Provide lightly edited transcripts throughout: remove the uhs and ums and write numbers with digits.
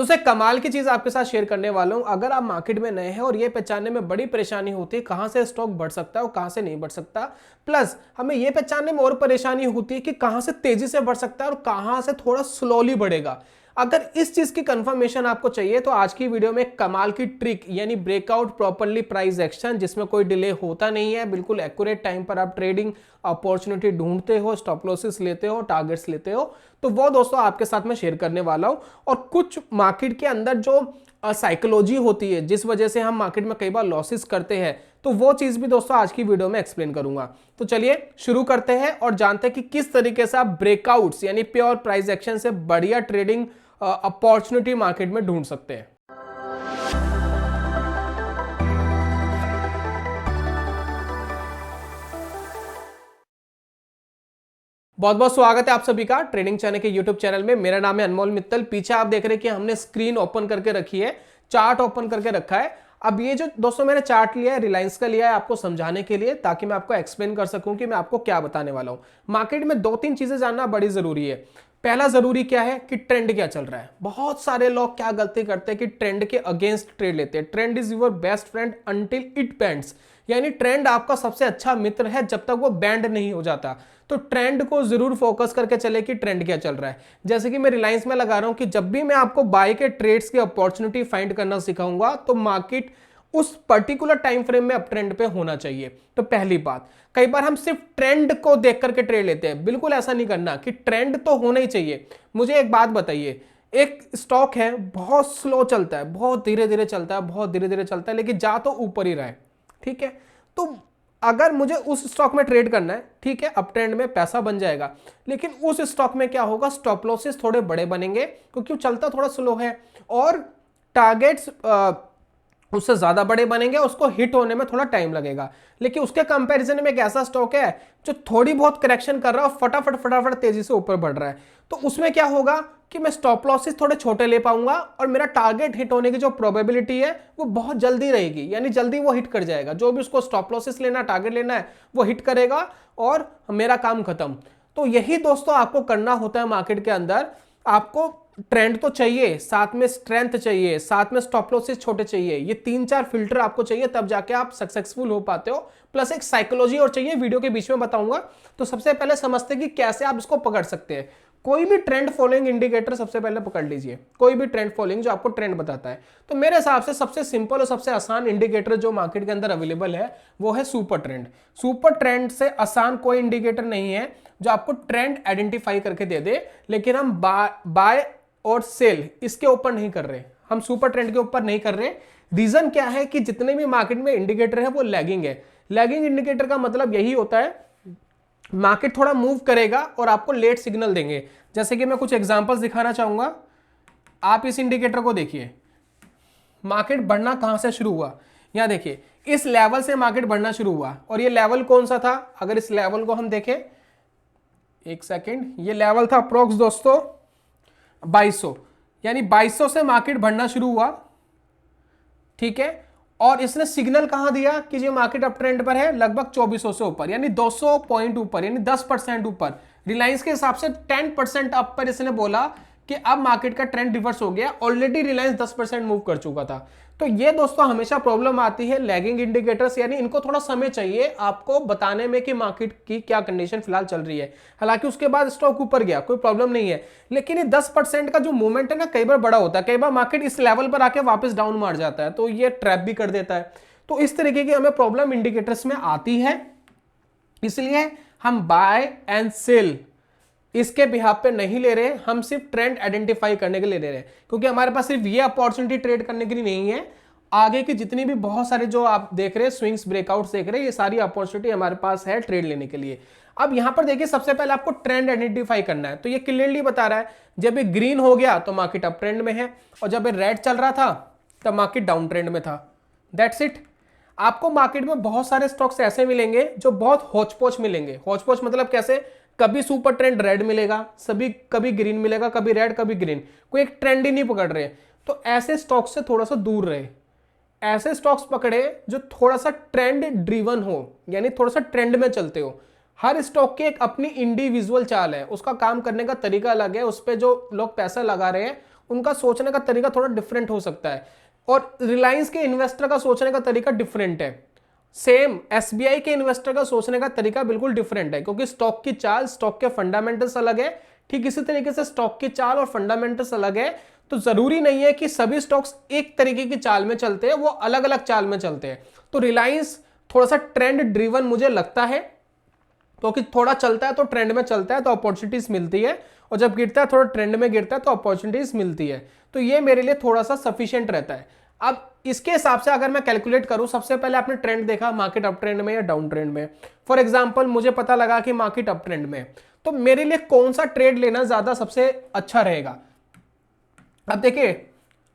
दोस्तों एक कमाल की चीज आपके साथ शेयर करने वाला हूं। अगर आप मार्केट में नए हैं और ये पहचानने में बड़ी परेशानी होती है कहां से स्टॉक बढ़ सकता है और कहां से नहीं बढ़ सकता, प्लस हमें ये पहचानने में और परेशानी होती है कि कहां से तेजी से बढ़ सकता है और कहां से थोड़ा स्लोली बढ़ेगा। अगर इस चीज की कंफर्मेशन आपको चाहिए तो आज की वीडियो में कमाल की ट्रिक यानी ब्रेकआउट प्रॉपर्ली प्राइस एक्शन, जिसमें कोई डिले होता नहीं है, बिल्कुल एक्यूरेट टाइम पर आप ट्रेडिंग अपॉर्चुनिटी ढूंढते हो, स्टॉप लॉसेस लेते हो, टारगेट्स लेते हो, तो वो दोस्तों आपके साथ में शेयर करने वाला हूं। और कुछ मार्केट के अंदर जो साइकोलॉजी होती है जिस वजह से हम मार्केट में कई बार लॉसेस करते हैं, तो वो चीज भी दोस्तों आज की वीडियो में एक्सप्लेन करूंगा। तो चलिए शुरू करते हैं और जानते हैं कि किस तरीके से आप ब्रेकआउट्स यानी प्योर प्राइस एक्शन से बढ़िया ट्रेडिंग अपॉर्चुनिटी मार्केट में ढूंढ सकते हैं। बहुत बहुत स्वागत है आप सभी का ट्रेडिंग चैनल के यूट्यूब चैनल में। मेरा नाम है अनमोल मित्तल। पीछे आप देख रहे हैं कि हमने स्क्रीन ओपन करके रखी है, चार्ट ओपन करके रखा है। अब ये जो दोस्तों मैंने चार्ट लिया है रिलायंस का लिया है आपको समझाने के लिए, ताकि मैं आपको एक्सप्लेन कर सकूं कि मैं आपको क्या बताने वाला हूं। मार्केट में दो तीन चीजें जानना बड़ी जरूरी है। पहला जरूरी क्या है कि ट्रेंड क्या चल रहा है। बहुत सारे लोग क्या गलती करते हैं कि ट्रेंड के अगेंस्ट ट्रेड लेते हैं। Trend is your best friend until it bands, यानी ट्रेंड आपका सबसे अच्छा मित्र है जब तक वो बैंड नहीं हो जाता। तो ट्रेंड को जरूर फोकस करके चले कि ट्रेंड क्या चल रहा है। जैसे कि मैं रिलायंस में लगा रहा हूं कि जब भी मैं आपको बाय के ट्रेड्स की अपॉर्चुनिटी फाइंड करना सिखाऊंगा तो मार्केट उस पर्टिकुलर टाइम फ्रेम में अप ट्रेंड पे होना चाहिए। तो पहली बात, कई बार हम सिर्फ ट्रेंड को देख करके ट्रेड लेते हैं। बिल्कुल ऐसा नहीं करना कि ट्रेंड तो होना ही चाहिए। मुझे एक बात बताइए, एक स्टॉक है बहुत स्लो चलता है, बहुत धीरे धीरे चलता है, बहुत धीरे धीरे चलता है, लेकिन जा तो ऊपर ही रहा है, ठीक है। तो अगर मुझे उस स्टॉक में ट्रेड करना है, ठीक है, अप ट्रेंड में पैसा बन जाएगा, लेकिन उस स्टॉक में क्या होगा, स्टॉप लॉसेस थोड़े बड़े बनेंगे क्योंकि वो चलता थोड़ा स्लो है, और टारगेट्स उससे ज्यादा बड़े बनेंगे, उसको हिट होने में थोड़ा टाइम लगेगा। लेकिन उसके कंपैरिजन में एक ऐसा स्टॉक है जो थोड़ी बहुत करेक्शन कर रहा है और फटाफट फटाफट तेजी से ऊपर बढ़ रहा है, तो उसमें क्या होगा कि मैं स्टॉप लॉसेस थोड़े छोटे ले पाऊंगा और मेरा टारगेट हिट होने की जो प्रोबेबिलिटी है वो बहुत जल्दी रहेगी, यानी जल्दी वो हिट कर जाएगा। जो भी उसको स्टॉप लॉसेस लेना, टारगेट लेना है, वो हिट करेगा और मेरा काम खत्म। तो यही दोस्तों आपको करना होता है मार्केट के अंदर। आपको ट्रेंड तो चाहिए, साथ में स्ट्रेंथ चाहिए, साथ में स्टॉप लॉसेस छोटे चाहिए। ये तीन चार फिल्टर आपको चाहिए, तब जाके आप सक्सेसफुल हो पाते हो। प्लस एक साइकोलॉजी और चाहिए, वीडियो के बीच में बताऊंगा। तो सबसे पहले समझते हैं कि कैसे आप इसको पकड़ सकते हैं। कोई भी ट्रेंड फॉलोइंग इंडिकेटर सबसे पहले पकड़ लीजिए, कोई भी ट्रेंड फॉलोइंग जो आपको ट्रेंड बताता है। तो मेरे हिसाब से सबसे सिंपल और सबसे आसान इंडिकेटर जो मार्केट के अंदर अवेलेबल है वो है सुपर ट्रेंड। सुपर ट्रेंड से आसान कोई इंडिकेटर नहीं है जो आपको ट्रेंड आइडेंटिफाई करके दे दे। लेकिन हम बाय और सेल इसके ऊपर नहीं कर रहे, हम सुपर ट्रेंड के ऊपर नहीं कर रहे। रीजन क्या है कि जितने भी मार्केट में इंडिकेटर है वो लैगिंग है। लैगिंग इंडिकेटर का मतलब यही होता है, मार्केट थोड़ा मूव करेगा और आपको लेट सिग्नल देंगे। जैसे कि मैं कुछ एग्जांपल्स दिखाना चाहूंगा। आप इस इंडिकेटर को देखिए, मार्केट बढ़ना कहां से शुरू हुआ। यहां देखिए, इस लेवल से मार्केट बढ़ना शुरू हुआ, और ये लेवल कौन सा था, अगर इस लेवल को हम देखें, एक सेकेंड, ये लेवल था अप्रोक्स दोस्तों 2200, यानी 2200 से मार्केट बढ़ना शुरू हुआ, ठीक है। और इसने सिग्नल कहां दिया कि जो मार्केट अप ट्रेंड पर है, लगभग 2400 से ऊपर, यानी 200 पॉइंट ऊपर, यानी 10% ऊपर। रिलायंस के हिसाब से 10% अप पर इसने बोला कि अब मार्केट का ट्रेंड रिवर्स हो गया। ऑलरेडी रिलायंस 10% मूव कर चुका था। तो ये दोस्तों हमेशा प्रॉब्लम आती है लैगिंग इंडिकेटर्स, यानी इनको थोड़ा समय चाहिए आपको बताने में कि मार्केट की क्या कंडीशन फिलहाल चल रही है। हालांकि उसके बाद स्टॉक ऊपर गया, कोई प्रॉब्लम नहीं है, लेकिन ये 10% का जो मूवमेंट है ना, कई बार बड़ा होता है। कई बार मार्केट इस लेवल पर आके वापस डाउन मार जाता है, तो ये ट्रैप भी कर देता है। तो इस तरीके की हमें प्रॉब्लम इंडिकेटर्स में आती है, इसलिए हम बाय एंड सेल इसके बिहाफ पे नहीं ले रहे, हम सिर्फ ट्रेंड आइडेंटिफाई करने के लिए ले रहे हैं। क्योंकि हमारे पास सिर्फ ये अपॉर्चुनिटी ट्रेड करने के लिए नहीं है, आगे की जितनी भी बहुत सारे जो आप देख रहे हैं स्विंग्स ब्रेकआउट्स देख रहे हैं, ये सारी अपॉर्चुनिटी हमारे पास है ट्रेड लेने के लिए। अब यहां पर देखिए, सबसे पहले आपको ट्रेंड आइडेंटिफाई करना है। तो ये क्लियरली बता रहा है, जब ये ग्रीन हो गया तो मार्केट अप ट्रेंड में है, और जब ये रेड चल रहा था तब मार्केट डाउन ट्रेंड में था। That's it. आपको मार्केट में बहुत सारे स्टॉक्स ऐसे मिलेंगे जो बहुत होच पोच मिलेंगे। होच पोच मतलब कैसे, कभी सुपर ट्रेंड रेड मिलेगा, कभी ग्रीन मिलेगा, कभी रेड कभी ग्रीन, कोई एक ट्रेंड ही नहीं पकड़ रहे। तो ऐसे स्टॉक्स से थोड़ा सा दूर रहे, ऐसे स्टॉक्स पकड़े जो थोड़ा सा ट्रेंड ड्रिवन हो, यानी थोड़ा सा ट्रेंड में चलते हो। हर स्टॉक की एक अपनी इंडिविजुअल चाल है, उसका काम करने का तरीका अलग है, उस पर जो लोग पैसा लगा रहे हैं उनका सोचने का तरीका थोड़ा डिफरेंट हो सकता है, और रिलायंस के इन्वेस्टर का सोचने का तरीका डिफरेंट है। सेम एसबीआई के इन्वेस्टर का सोचने का तरीका बिल्कुल डिफरेंट है, क्योंकि स्टॉक की चाल, स्टॉक के फंडामेंटल्स अलग है। ठीक इसी तरीके से स्टॉक की चाल और फंडामेंटल्स अलग है, तो जरूरी नहीं है कि सभी स्टॉक्स एक तरीके की चाल में चलते हैं, वो अलग अलग चाल में चलते हैं। तो रिलायंस थोड़ा सा ट्रेंड ड्रिवन मुझे लगता है, क्योंकि थोड़ा चलता है तो ट्रेंड में चलता है तो अपॉर्चुनिटीज मिलती है, और जब गिरता है थोड़ा ट्रेंड में गिरता है तो अपॉर्चुनिटीज मिलती है। तो ये मेरे लिए थोड़ा सा सफिशिएंट रहता है। अब इसके हिसाब से अगर मैं कैलकुलेट करूं, सबसे पहले आपने ट्रेंड देखा, मार्केट अप ट्रेंड में या डाउन ट्रेंड में। फॉर एग्जांपल मुझे पता लगा कि मार्केट अप ट्रेंड में, तो मेरे लिए कौन सा ट्रेड लेना ज्यादा सबसे अच्छा रहेगा। अब देखिए,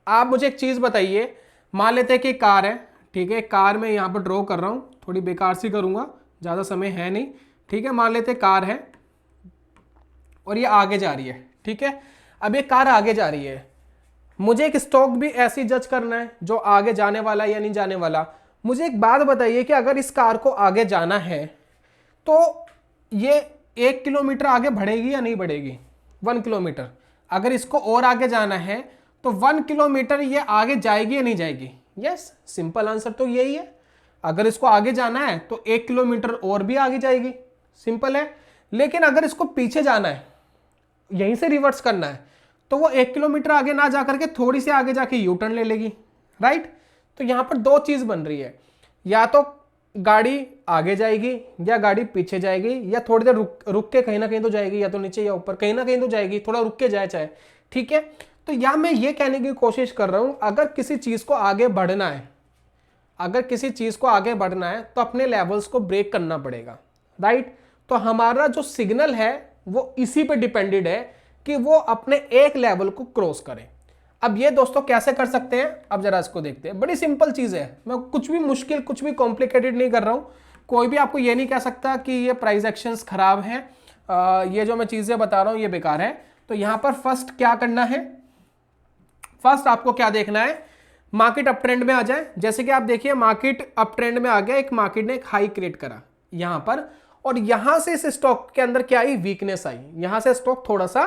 आप मुझे एक चीज बताइए, मान लेते हैं कि कार है, ठीक है, कार में यहां पर ड्रॉ कर रहा हूं, थोड़ी बेकार सी करूंगा, ज्यादा समय है नहीं, ठीक है। मान लेते हैं कार है और ये आगे जा रही है, ठीक है। अब ये कार आगे जा रही है, मुझे एक स्टॉक भी ऐसी जज करना है जो आगे जाने वाला या नहीं जाने वाला। मुझे एक बात बताइए कि अगर इस कार को आगे जाना है तो ये 1 किलोमीटर आगे बढ़ेगी या नहीं बढ़ेगी, 1 किलोमीटर। अगर इसको और आगे जाना है तो 1 किलोमीटर ये आगे जाएगी या नहीं जाएगी। यस, सिंपल आंसर तो यही है। अगर इसको आगे जाना है तो 1 किलोमीटर और भी आगे जाएगी, सिंपल है। लेकिन अगर इसको पीछे जाना है, यहीं से रिवर्स करना है, तो वो 1 किलोमीटर आगे ना जाकर के थोड़ी सी आगे जाके यू टर्न ले लेगी, राइट। तो यहां पर दो चीज बन रही है, या तो गाड़ी आगे जाएगी या गाड़ी पीछे जाएगी, या थोड़ी देर रुक के कहीं ना कहीं तो जाएगी, या तो नीचे या ऊपर कहीं ना कहीं तो जाएगी, थोड़ा रुक के जाए चाहे, ठीक है। तो यहां मैं ये कहने की कोशिश कर रहा हूं, अगर किसी चीज को आगे बढ़ना है, अगर किसी चीज को आगे बढ़ना है तो अपने लेवल्स को ब्रेक करना पड़ेगा, राइट। तो हमारा जो सिग्नल है वो इसी पे डिपेंडेड है कि वो अपने एक लेवल को क्रॉस करें। अब ये दोस्तों कैसे कर सकते हैं, अब जरा इसको देखते हैं। बड़ी सिंपल चीज है, मैं कुछ भी मुश्किल, कुछ भी कॉम्प्लिकेटेड नहीं कर रहा हूं। कोई भी आपको ये नहीं कह सकता कि ये प्राइस एक्शंस खराब हैं, ये जो मैं चीजें बता रहा हूं ये बेकार है। तो यहां पर फर्स्ट क्या करना है, फर्स्ट आपको क्या देखना है, मार्केट अप ट्रेंड में आ जाए। जैसे कि आप देखिए मार्केट अप ट्रेंड में आ गया, एक मार्केट ने एक हाई क्रिएट करा यहां पर, और यहां से इस स्टॉक के अंदर क्या आई, वीकनेस आई, यहां से स्टॉक थोड़ा सा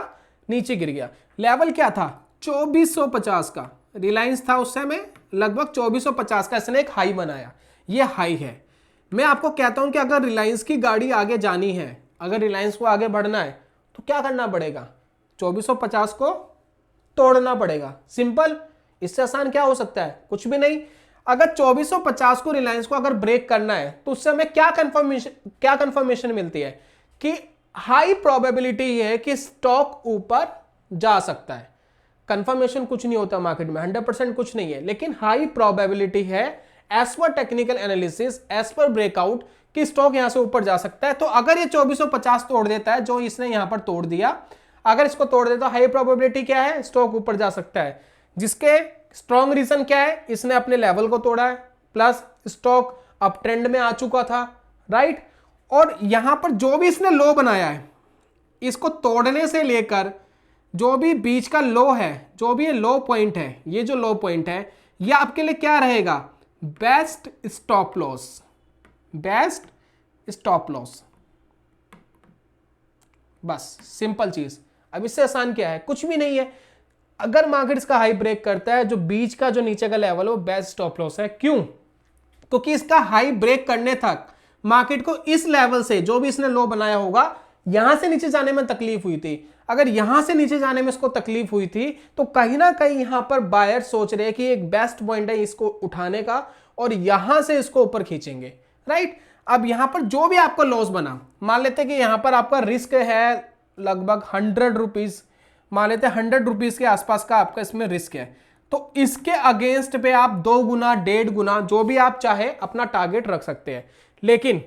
नीचे गिर गया। लेवल क्या था, 2450 का। रिलायंस था उस समय लगभग 2450 का, इसने एक हाई बनाया, ये हाई है। मैं आपको कहता हूं कि अगर रिलायंस की गाड़ी आगे जानी है, अगर रिलायंस को आगे बढ़ना है तो क्या करना पड़ेगा, 2450 को तोड़ना पड़ेगा, सिंपल। इससे आसान क्या हो सकता है, कुछ भी नहीं। अगर 2450 को, रिलायंस को अगर ब्रेक करना है तो उससे हमें क्या कंफर्मेशन मिलती है कि हाई प्रोबेबिलिटी है कि स्टॉक ऊपर जा सकता है। कंफर्मेशन कुछ नहीं होता मार्केट में, 100% कुछ नहीं है, लेकिन हाई प्रोबेबिलिटी है as per technical analysis, as per breakout, कि स्टॉक यहां से ऊपर जा सकता है। तो अगर ये 2450 तोड़ देता है, जो इसने यहां पर तोड़ दिया, अगर इसको तोड़ देता, हाई प्रोबेबिलिटी क्या है, स्टॉक ऊपर जा सकता है। जिसके स्ट्रॉन्ग रीजन क्या है, इसने अपने लेवल को तोड़ा है, प्लस स्टॉक अप ट्रेंड में आ चुका था, राइट। और यहां पर जो भी इसने लो बनाया है, इसको तोड़ने से लेकर जो भी बीच का लो है, जो भी ये लो पॉइंट है, ये जो लो पॉइंट है, ये आपके लिए क्या रहेगा, best stop loss, best stop loss. बस सिंपल चीज। अब इससे आसान क्या है, कुछ भी नहीं है। अगर मार्केट इसका हाई ब्रेक करता है, जो बीच का जो नीचे का लेवल है वो बेस्ट स्टॉप लॉस है। क्यों, क्योंकि इसका हाई ब्रेक करने तक मार्केट को इस लेवल से, जो भी इसने लो बनाया होगा, यहां से नीचे जाने में तकलीफ हुई थी। अगर यहां से नीचे जाने में इसको तकलीफ हुई थी तो कहीं ना कहीं यहां पर बायर सोच रहे हैं कि एक बेस्ट पॉइंट है इसको उठाने का, और यहां से इसको ऊपर खींचेंगे, राइट। अब यहां पर जो भी आपका लॉस बना, मान लेते हैं कि यहां पर आपका रिस्क है लगभग 100 रुपीज, मान लेते हैं 100 रुपीज के आसपास का आपका इसमें रिस्क है, तो इसके अगेंस्ट पे आप 2 गुना 1.5 गुना जो भी आप चाहे अपना टारगेट रख सकते हैं। लेकिन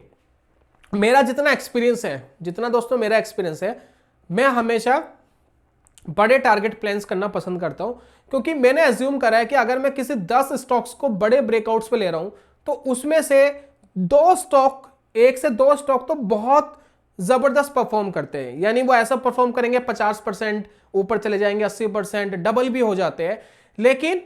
मेरा जितना एक्सपीरियंस है, जितना दोस्तों मेरा एक्सपीरियंस है, मैं हमेशा बड़े टारगेट प्लान्स करना पसंद करता हूं, क्योंकि मैंने एज्यूम करा है कि अगर मैं किसी 10 स्टॉक्स को बड़े ब्रेकआउट्स पे ले रहा हूं तो उसमें से 2 स्टॉक, 1 से 2 स्टॉक तो बहुत जबरदस्त परफॉर्म करते हैं, यानी वो ऐसा परफॉर्म करेंगे 50% ऊपर चले जाएंगे, 80%, डबल भी हो जाते हैं। लेकिन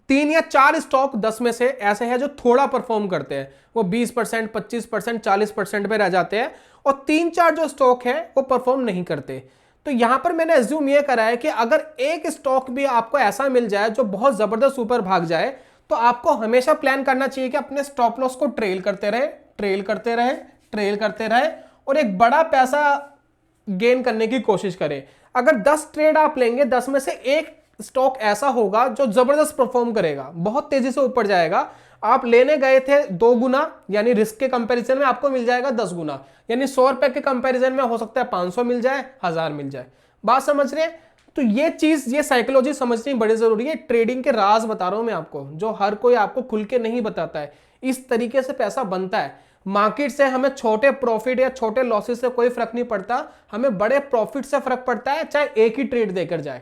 3 या 4 स्टॉक 10 में से ऐसे हैं जो थोड़ा परफॉर्म करते हैं, वो 20%, 25%, 40% पे रह जाते हैं, और 3-4 जो स्टॉक है वो परफॉर्म नहीं करते। तो यहां पर मैंने एज्यूम ये करा है कि अगर एक स्टॉक भी आपको ऐसा मिल जाए जो बहुत जबरदस्त ऊपर भाग जाए, तो आपको हमेशा प्लान करना चाहिए कि अपने स्टॉप लॉस को ट्रेल करते रहे, ट्रेल करते रहे, ट्रेल करते रहे और एक बड़ा पैसा गेन करने की कोशिश करें। अगर 10 ट्रेड आप लेंगे, 10 में से एक स्टॉक ऐसा होगा जो जबरदस्त परफॉर्म करेगा, बहुत तेजी से ऊपर जाएगा। आप लेने गए थे 2 गुना, यानी रिस्क के कंपैरिजन में आपको मिल जाएगा 10 गुना, यानी 100 रुपए के कंपैरिजन में हो सकता है 500 मिल जाए, 1000 मिल जाए। बात समझ रहे हैं? तो ये चीज, ये साइकोलॉजी समझनी बड़ी जरूरी है। ट्रेडिंग के राज बता रहा हूं मैं आपको, जो हर कोई आपको खुल के नहीं बताता है। इस तरीके से पैसा बनता है। मार्केट से हमें छोटे प्रॉफिट या छोटे लॉसेस से कोई फर्क नहीं पड़ता, हमें बड़े प्रॉफिट से फर्क पड़ता है, चाहे एक ही ट्रेड देकर जाए।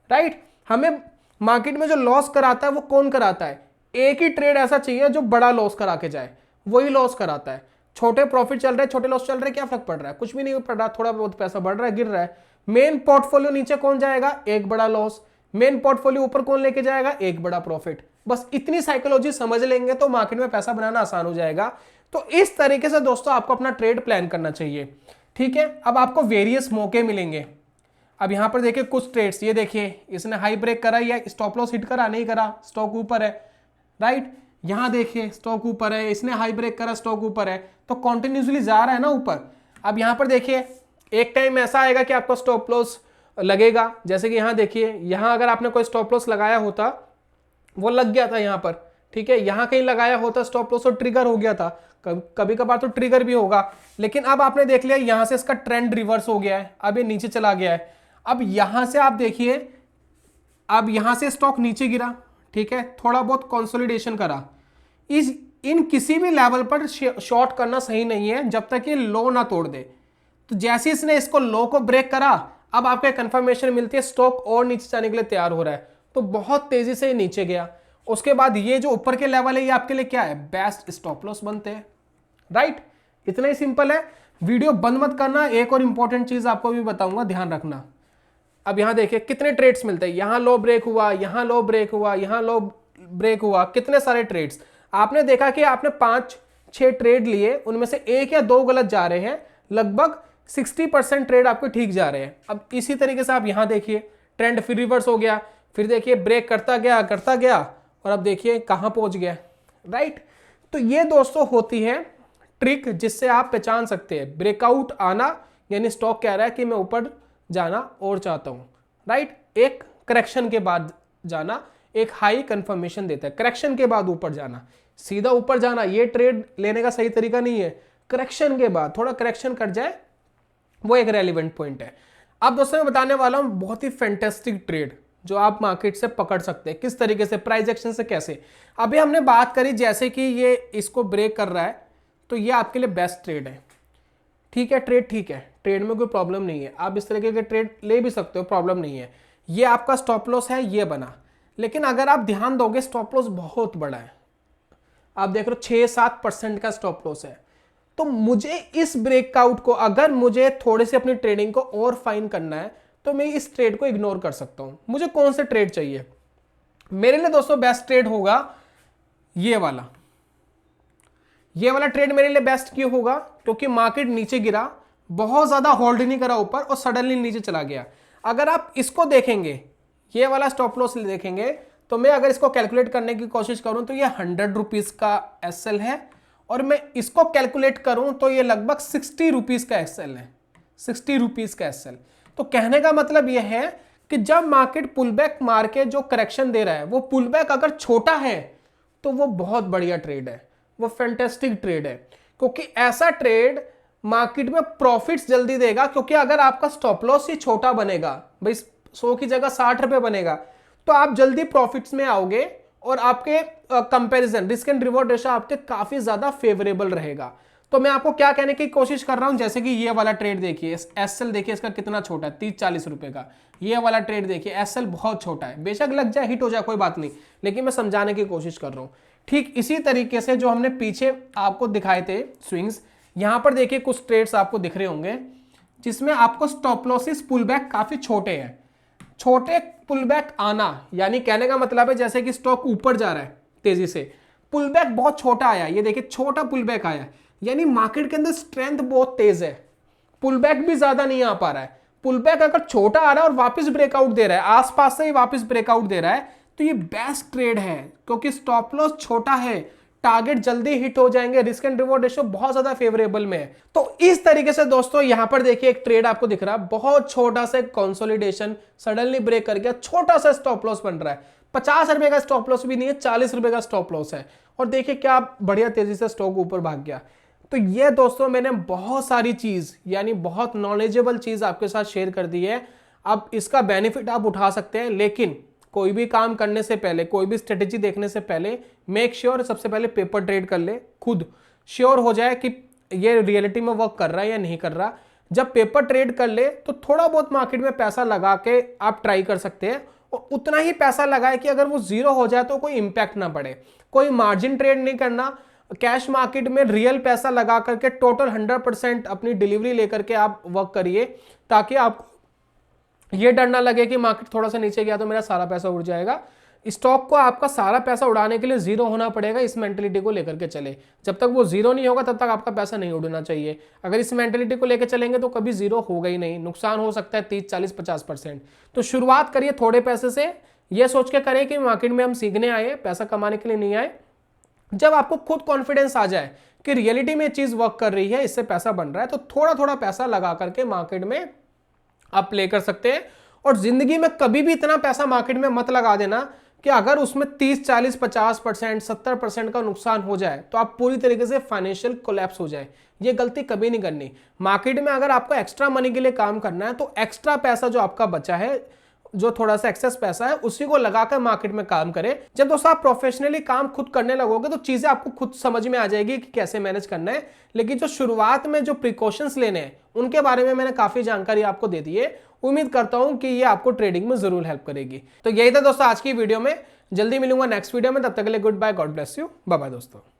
राइट? हमें मार्केट में जो लॉस कराता है वो कौन कराता है? एक ही ट्रेड ऐसा चाहिए जो बड़ा लॉस करा के जाए, वही लॉस कराता है। छोटे प्रॉफिट चल रहे, छोटे लॉस चल रहे, क्या फर्क पड़ रहा है? कुछ भी नहीं पड़ रहा, थोड़ा बहुत पैसा बढ़ रहा है, गिर रहा है। मेन पोर्टफोलियो नीचे कौन जाएगा? एक बड़ा लॉस। मेन पोर्टफोलियो ऊपर कौन लेके जाएगा? एक बड़ा प्रॉफिट। बस इतनी साइकोलॉजी समझ लेंगे तो मार्केट में पैसा बनाना आसान हो जाएगा। तो इस तरीके से दोस्तों आपको अपना ट्रेड प्लान करना चाहिए। ठीक है, अब आपको वेरियस मौके मिलेंगे। अब यहां पर देखिए कुछ ट्रेड्स, ये देखिए इसने हाई ब्रेक करा या स्टॉप लॉस हिट करा, नहीं करा, स्टॉक ऊपर है। राइट? यहां देखिए स्टॉक ऊपर है, इसने हाई ब्रेक करा, स्टॉक ऊपर है, तो कंटिन्यूसली जा रहा है ना ऊपर। अब यहां पर देखिए एक टाइम ऐसा आएगा कि आपको स्टॉप लॉस लगेगा, जैसे कि यहां देखिए, यहां अगर आपने कोई स्टॉप लॉस लगाया होता, वो लग गया था यहां पर, ठीक है, यहां कहीं लगाया होता स्टॉप लॉस और ट्रिगर हो गया था। कभी कभार तो ट्रिगर भी होगा, लेकिन अब आपने देख लिया यहां से इसका ट्रेंड रिवर्स हो गया है, अब ये नीचे चला गया है। अब यहां से आप देखिए, अब यहां से स्टॉक नीचे गिरा, ठीक है, थोड़ा बहुत कंसोलिडेशन करा। इन किसी भी लेवल पर शॉर्ट करना सही नहीं है जब तक ये लो ना तोड़ दे। तो जैसे इसने इसको लो को ब्रेक करा, अब आपको कंफर्मेशन मिलती है स्टॉक और नीचे जाने के लिए तैयार हो रहा है, तो बहुत तेजी से नीचे गया। उसके बाद ये जो ऊपर के लेवल है, ये आपके लिए क्या है? बेस्ट स्टॉप लॉस बनते हैं। राइट? इतना ही सिंपल है। वीडियो बंद मत करना, एक और इंपॉर्टेंट चीज आपको भी बताऊंगा, ध्यान रखना। अब यहां देखिए कितने ट्रेड्स मिलते हैं, यहां लो ब्रेक हुआ, यहां लो ब्रेक हुआ, यहां लो ब्रेक हुआ, कितने सारे ट्रेड्स। आपने देखा कि आपने 5-6 ट्रेड लिए, उनमें से 1 या 2 गलत जा रहे हैं, लगभग 60% ट्रेड आपके ठीक जा रहे हैं। अब इसी तरीके से आप यहां देखिए, ट्रेंड फिर रिवर्स हो गया, फिर देखिए ब्रेक करता गया और अब देखिए कहां पहुंच गया। राइट? तो ये दोस्तों होती है ट्रिक, जिससे आप पहचान सकते हैं ब्रेकआउट आना, यानी स्टॉक कह रहा है कि मैं ऊपर जाना और चाहता हूं। राइट? एक करेक्शन के बाद जाना एक हाई कंफर्मेशन देता है, करेक्शन के बाद ऊपर जाना, सीधा ऊपर जाना ये ट्रेड लेने का सही तरीका नहीं है। करेक्शन के बाद थोड़ा करेक्शन कर जाए, वो एक रेलिवेंट पॉइंट है। अब दोस्तों मैं बताने वाला हूं बहुत ही फैंटास्टिक ट्रेड जो आप मार्केट से पकड़ सकते हैं, किस तरीके से, प्राइस एक्शन से कैसे। अभी हमने बात करी जैसे कि ये इसको ब्रेक कर रहा है, तो ये आपके लिए बेस्ट ट्रेड है। ठीक है, ट्रेड ठीक है, ट्रेड में कोई प्रॉब्लम नहीं है, आप इस तरीके के ट्रेड ले भी सकते हो, प्रॉब्लम नहीं है। ये आपका स्टॉप लॉस है, ये बना, लेकिन अगर आप ध्यान दोगे स्टॉप लॉस बहुत बड़ा है, आप देख रहे हो 6-7% का स्टॉप लॉस है। तो मुझे इस ब्रेकआउट को, अगर मुझे थोड़ी सी अपनी ट्रेडिंग को और फाइन करना है, तो मैं इस ट्रेड को इग्नोर कर सकता हूं। मुझे कौन से ट्रेड चाहिए? मेरे लिए दोस्तों बेस्ट ट्रेड होगा ये वाला। ये वाला ट्रेड मेरे लिए बेस्ट क्यों होगा? क्योंकि मार्केट नीचे गिरा, बहुत ज्यादा होल्ड नहीं करा ऊपर और सडनली नीचे चला गया। अगर आप इसको देखेंगे, ये वाला स्टॉप लॉस देखेंगे, तो मैं अगर इसको कैलकुलेट करने की कोशिश करूं तो ये 100 रुपीज का एसएल है, और मैं इसको कैलकुलेट करूं तो ये लगभग 60 रुपीज का एसएल है, 60 रुपीज का एसएल। तो कहने का मतलब यह है कि जब मार्केट पुलबैक मार के जो करेक्शन दे रहा है, वो पुलबैक अगर छोटा है तो वो बहुत बढ़िया ट्रेड है, वो फैंटास्टिक ट्रेड है। क्योंकि ऐसा ट्रेड मार्केट में प्रॉफिट्स जल्दी देगा, क्योंकि अगर आपका स्टॉप लॉस ही छोटा बनेगा, भाई 100 की जगह 60 रुपए बनेगा, तो आप जल्दी प्रॉफिट्स में आओगे और आपके comparison risk and reward ratio आपके काफी ज्यादा फेवरेबल रहेगा। तो मैं आपको क्या कहने की कोशिश कर रहा हूं, जैसे कि ये वाला ट्रेड देखिए, एसएल देखिए इसका कितना छोटा है, 30-40 रुपए का। ये वाला ट्रेड देखिए, एसएल बहुत छोटा है, बेशक लग जाए, हिट हो जाए, कोई बात नहीं, लेकिन मैं समझाने की कोशिश कर रहा हूं। ठीक इसी तरीके से जो हमने पीछे आपको दिखाए थे स्विंग्स, यहां पर देखिए कुछ ट्रेड्स आपको दिख रहे होंगे जिसमें आपको स्टॉप लॉसेस पुलबैक काफी छोटे हैं। छोटे पुलबैक आना, यानी कहने का मतलब है जैसे कि स्टॉक ऊपर जा रहा है तेजी से, पुलबैक बहुत छोटा आया, ये देखिए छोटा पुलबैक आया, यानी मार्केट के अंदर स्ट्रेंथ बहुत तेज है, पुलबैक भी ज्यादा नहीं आ पा रहा है। पुल बैक अगर छोटा आ रहा है और वापस ब्रेकआउट दे रहा है, आसपास से ही वापस ब्रेकआउट दे रहा है, तो ये बेस्ट ट्रेड है, क्योंकि स्टॉप लॉस छोटा है, टारगेट जल्दी हिट हो जाएंगे, रिस्क एंड रिवॉर्ड रेशियो बहुत ज्यादा फेवरेबल में है। तो इस तरीके से दोस्तों यहां पर देखिए एक ट्रेड आपको दिख रहा है, बहुत छोटा सा कंसोलिडेशन, सडनली ब्रेक कर गया, छोटा सा स्टॉप लॉस बन रहा है, 50 रुपए का स्टॉप लॉस भी नहीं है, 40 रुपए का स्टॉप लॉस है, और देखिए क्या बढ़िया तेजी से स्टॉक ऊपर भाग गया। तो ये दोस्तों मैंने बहुत सारी चीज, यानी बहुत नॉलेजेबल चीज आपके साथ शेयर कर दी है। अब इसका बेनिफिट आप उठा सकते हैं, लेकिन कोई भी काम करने से पहले, कोई भी स्ट्रेटेजी देखने से पहले मेक श्योर सबसे पहले पेपर ट्रेड कर ले, खुद श्योर हो जाए कि ये रियलिटी में वर्क कर रहा है या नहीं कर रहा। जब पेपर ट्रेड कर ले तो थोड़ा बहुत मार्केट में पैसा लगा के आप ट्राई कर सकते हैं, और उतना ही पैसा लगाए कि अगर वो जीरो हो जाए तो कोई इंपैक्ट ना पड़े। कोई मार्जिन ट्रेड नहीं करना, कैश मार्केट में रियल पैसा लगा करके टोटल 100% अपनी डिलीवरी लेकर के आप वर्क करिए, ताकि आपको ये डर ना लगे कि मार्केट थोड़ा सा नीचे गया तो मेरा सारा पैसा उड़ जाएगा। स्टॉक को आपका सारा पैसा उड़ाने के लिए जीरो होना पड़ेगा, इस मेंटेलिटी को लेकर के चले। जब तक वो जीरो नहीं होगा तब तक आपका पैसा नहीं उड़ना चाहिए। अगर इस मेंटेलिटी को लेकर चलेंगे तो कभी जीरो होगा ही नहीं, नुकसान हो सकता है 30, 40, 50%। तो शुरुआत करिए थोड़े पैसे से, ये सोच के करें कि मार्केट में हम सीखने आए, पैसा कमाने के लिए नहीं आए। जब आपको खुद कॉन्फिडेंस आ जाए कि रियलिटी में चीज वर्क कर रही है, इससे पैसा बन रहा है, तो थोड़ा थोड़ा पैसा लगा करके मार्केट में आप प्ले कर सकते हैं। और जिंदगी में कभी भी इतना पैसा मार्केट में मत लगा देना कि अगर उसमें 30, 40, 50%, 70% का नुकसान हो जाए तो आप पूरी तरीके से फाइनेंशियल कोलैप्स हो जाए। ये गलती कभी नहीं करनी। मार्केट में अगर आपको एक्स्ट्रा मनी के लिए काम करना है तो एक्स्ट्रा पैसा जो आपका बचा है, जो थोड़ा सा एक्सेस पैसा है, उसी को लगाकर मार्केट में काम करें। जब दोस्तों आप प्रोफेशनली काम खुद करने लगोगे तो चीजें आपको खुद समझ में आ जाएगी कि कैसे मैनेज करना है। लेकिन जो शुरुआत में जो प्रिकॉशंस लेने हैं उनके बारे में मैंने काफी जानकारी आपको दे दी है। उम्मीद करता हूं कि ये आपको ट्रेडिंग में जरूर हेल्प करेगी। तो यही था दोस्तों आज की वीडियो में। जल्दी मिलूंगा नेक्स्ट वीडियो में, तब तक के लिए goodbye, God bless you, bye bye दोस्तों।